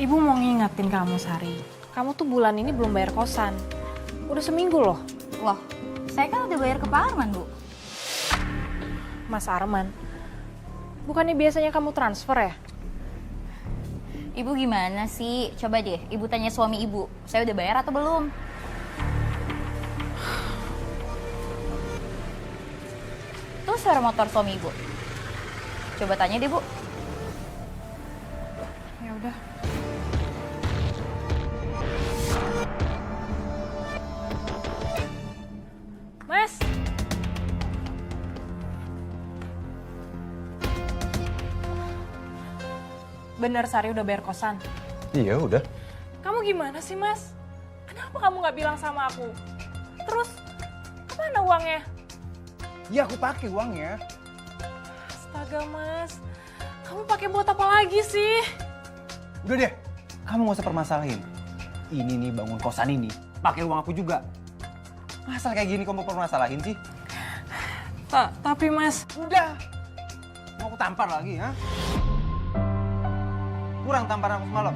Ibu mau ngingetin kamu, Sari. Kamu tuh bulan ini belum bayar kosan. Udah seminggu loh. Loh, saya kan udah bayar ke Pak Arman, Bu. Mas Arman, bukannya biasanya kamu transfer ya? Ibu gimana sih? Coba deh, Ibu tanya suami Ibu. Saya udah bayar atau belum? Tuh suara motor suami Ibu. Coba tanya deh, Bu. Ya udah. Mas. Bener Sari udah bayar kosan? Iya udah. Kamu gimana sih, Mas? Kenapa kamu nggak bilang sama aku? Terus kemana uangnya? Ya aku pakai uangnya. Astaga, Mas. Kamu pakai buat apa lagi sih? Udah deh, kamu gak usah permasalahin. Ini nih bangun kosan ini, pakai uang aku juga. Masa kayak gini kamu permasalahin sih? Tapi Mas... Udah. Mau aku tampar lagi, ha? Kurang tamparan aku semalam.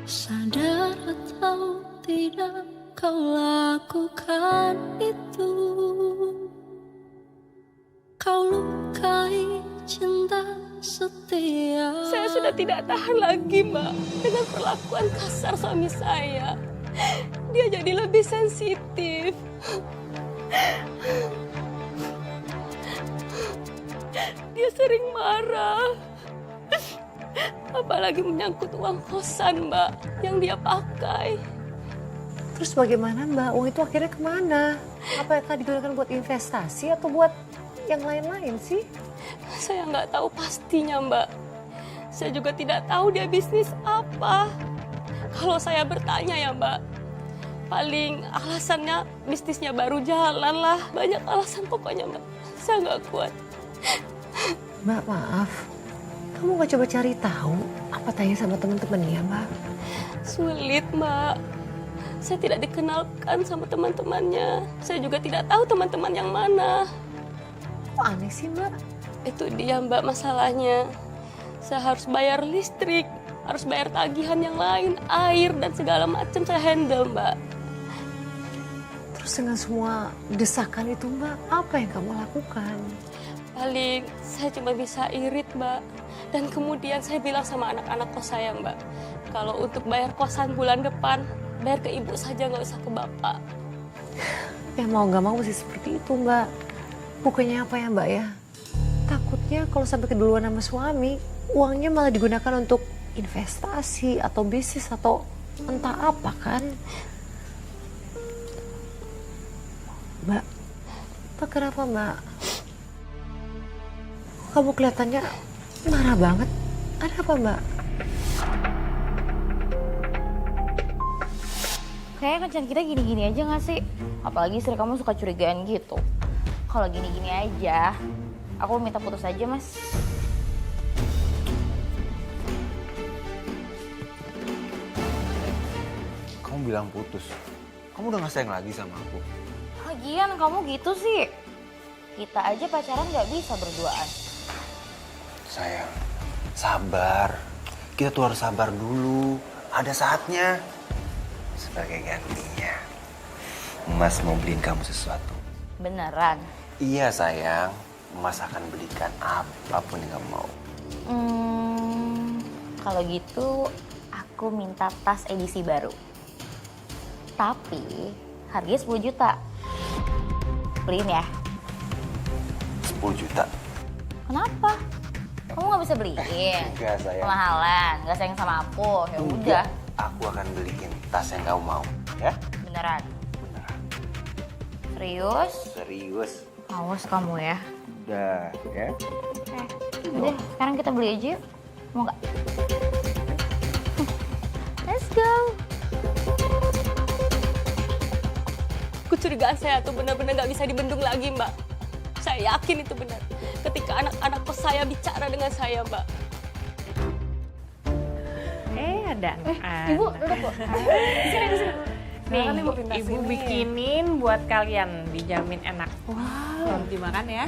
Sadar atau tidak kau lakukan itu. Kau lukai cinta setia. Saya sudah tidak tahan lagi, Mbak, dengan perlakuan kasar suami saya. Dia jadi lebih sensitif. Dia sering marah. Apalagi menyangkut uang kosan, Mbak, yang dia pakai. Terus bagaimana Mbak? Uang itu akhirnya kemana? Apakah digunakan buat investasi atau buat yang lain-lain sih? Saya nggak tahu pastinya, Mbak. Saya juga tidak tahu dia bisnis apa. Kalau saya bertanya ya, Mbak, paling alasannya bisnisnya baru jalan lah. Banyak alasan pokoknya, Mbak. Saya nggak kuat. Mbak, maaf. Kamu gak coba cari tahu? Apa tanya sama teman-temannya, Mbak? Sulit, Mbak. Saya tidak dikenalkan sama teman-temannya. Saya juga tidak tahu teman-teman yang mana. Kok aneh sih, Mbak? Itu dia, Mbak, masalahnya. Saya harus bayar listrik, harus bayar tagihan yang lain, air, dan segala macam saya handle, Mbak. Terus dengan semua desakan itu, Mbak, apa yang kamu lakukan? Paling saya cuma bisa irit, Mbak. Dan kemudian saya bilang sama anak-anak kos saya, Mbak, kalau untuk bayar kosan bulan depan, bayar ke ibu saja, nggak usah ke bapak. Ya mau gak mau mesti seperti itu, Mbak. Bukannya apa ya, Mbak ya? Takutnya kalau sampai keduluan sama suami, uangnya malah digunakan untuk investasi atau bisnis atau entah apa kan? Mbak, kenapa Mbak? Kamu kelihatannya marah banget. Ada apa, Mbak? Kayaknya kencan kita gini-gini aja gak sih? Apalagi istri kamu suka curigaan gitu. Kalau gini-gini aja, aku minta putus aja, Mas. Kamu bilang putus. Kamu udah gak sayang lagi sama aku. Lagian kamu gitu sih. Kita aja pacaran gak bisa berduaan. Sayang, sabar. Kita tuh harus sabar dulu. Ada saatnya. Sebagai gantinya, Mas mau beliin kamu sesuatu. Beneran? Iya sayang, Mas akan belikan apapun yang kamu mau. Kalau gitu aku minta tas edisi baru. Tapi harganya 10 juta. Beliin ya? 10 juta? Kenapa? Kamu nggak bisa beliin? Enggak sayang. Kemahalan, nggak sayang sama aku. Ya udah. Aku akan beliin tas yang kamu mau, ya? Beneran? Beneran. Serius? Serius. Awas kamu ya. Udah, ya? Udah, sekarang kita beli aja yuk. Mau nggak? Let's go. Kecurigaan saya tuh benar-benar nggak bisa dibendung lagi, Mbak. Saya yakin itu benar. Ketika anak-anak kos saya bicara dengan saya, Mbak. Ada anak-anak. Ibu, duduk, Bu. Sini. Silakan Ibu pindah Ibu sini. bikinin buat kalian, dijamin enak. Wow. Belum dimakan ya?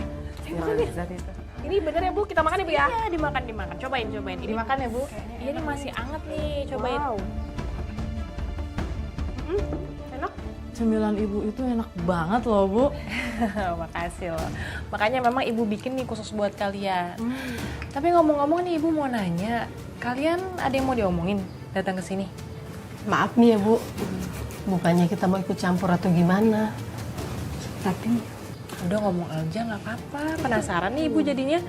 Ini bener ya Bu, kita makan ya Bu ya? Iya, dimakan. Cobain. Ini Dimakan ya Bu? Iya, ini masih anget nih, cobain. Wow. Enak? Cemilan Ibu itu enak banget loh, Bu. Makasih loh. Makanya memang Ibu bikin nih khusus buat kalian. Tapi ngomong-ngomong nih Ibu mau nanya, kalian ada yang mau diomongin datang ke sini? Maaf nih ya Bu, bukannya kita mau ikut campur atau gimana. Tapi Udah ngomong aja nggak apa-apa. Penasaran nih Ibu jadinya.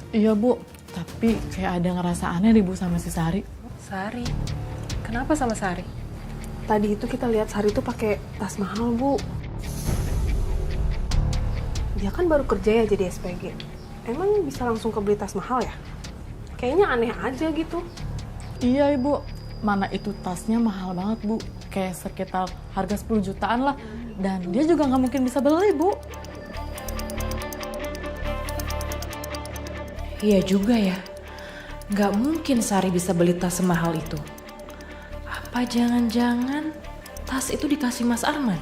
Iya Bu, tapi kayak ada ngerasa aneh nih Bu sama si Sari. Sari. Kenapa sama Sari? Tadi itu kita lihat Sari tuh pakai tas mahal, Bu. Dia kan baru kerja ya jadi SPG. Emang bisa langsung kebeli tas mahal ya? Kayaknya aneh aja gitu. Iya Ibu, mana itu tasnya mahal banget Bu. Kayak sekitar harga 10 jutaan lah. Dan dia juga nggak mungkin bisa beli Bu. Iya juga ya, nggak mungkin Sari bisa beli tas semahal itu. Apa jangan-jangan tas itu dikasih Mas Arman?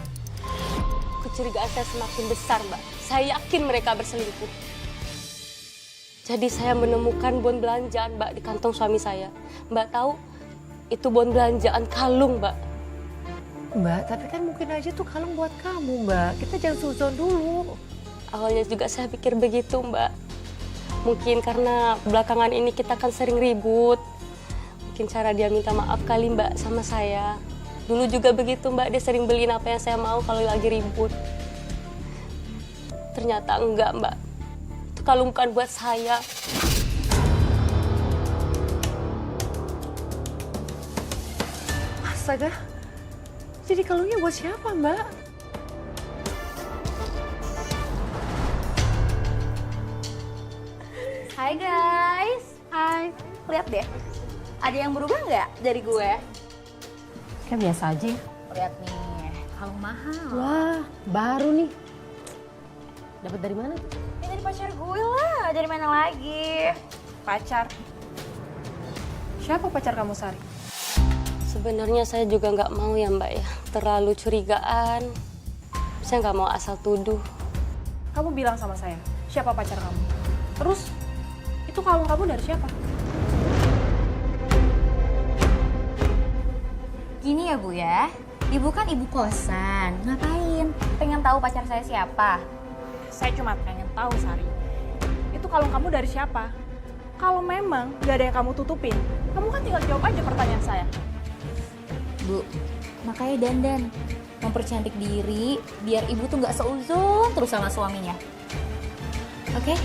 Kecurigaan saya semakin besar, Mbak. Saya yakin mereka berselingkuh. Jadi saya menemukan bon belanjaan, Mbak, di kantong suami saya. Mbak tahu, itu bon belanjaan kalung, Mbak. Mbak, tapi kan mungkin aja tuh kalung buat kamu, Mbak. Kita jangan suzon dulu. Awalnya juga saya pikir begitu, Mbak. Mungkin karena belakangan ini kita kan sering ribut. Mungkin cara dia minta maaf kali, Mbak, sama saya. Dulu juga begitu, Mbak. Dia sering beliin apa yang saya mau kalau lagi ribut. Ternyata enggak, Mbak. Itu kalung bukan buat saya. Astaga, jadi kalungnya buat siapa, Mbak? Hai guys. Hai. Lihat deh. Ada yang berubah nggak dari gue? kayak biasa aja. Lihat nih, kalung mahal. Wah, baru nih. Dapat dari mana? Ini dari pacar gue lah, dari mana lagi? Pacar. Siapa pacar kamu, Sari? Sebenarnya saya juga nggak mau ya, Mbak, ya. Terlalu curigaan. Saya nggak mau asal tuduh. Kamu bilang sama saya, siapa pacar kamu? Terus, itu kalung kamu dari siapa? Gini ya Bu ya, Ibu kan ibu kosan. Ngapain? Pengen tahu pacar saya siapa? Saya cuma pengen tahu, Sari. Itu kalung kamu dari siapa? Kalau memang nggak ada yang kamu tutupin, kamu kan tinggal jawab aja pertanyaan saya. Bu, makanya dandan. Mempercantik diri, biar ibu tuh nggak seuzon terus sama suaminya. Oke?